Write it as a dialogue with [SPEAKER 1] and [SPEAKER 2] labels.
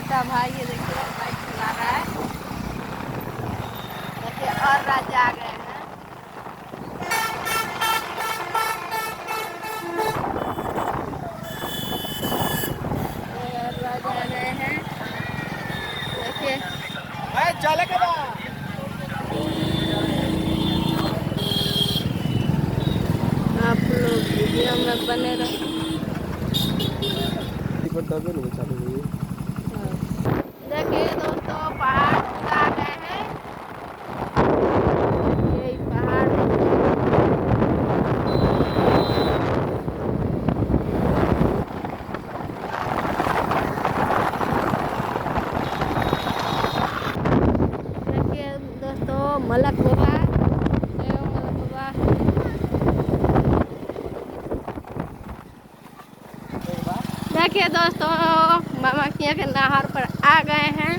[SPEAKER 1] छोटा भाई ये देखिए बाइक चला रहा है। देखिए और राजा आ गए हैं। और राजा आ गए हैं। देखिए
[SPEAKER 2] चले के बा
[SPEAKER 1] आप लोग वीडियो में बने रहे। देखिए दोस्तों पहाड़ पूरा आ गए हैं। यही पहाड़ देखिए दोस्तों मलक बाबा। जय हो मलक बाबा। देखिए दोस्तों मामा किया के नहर पर आ गए हैं।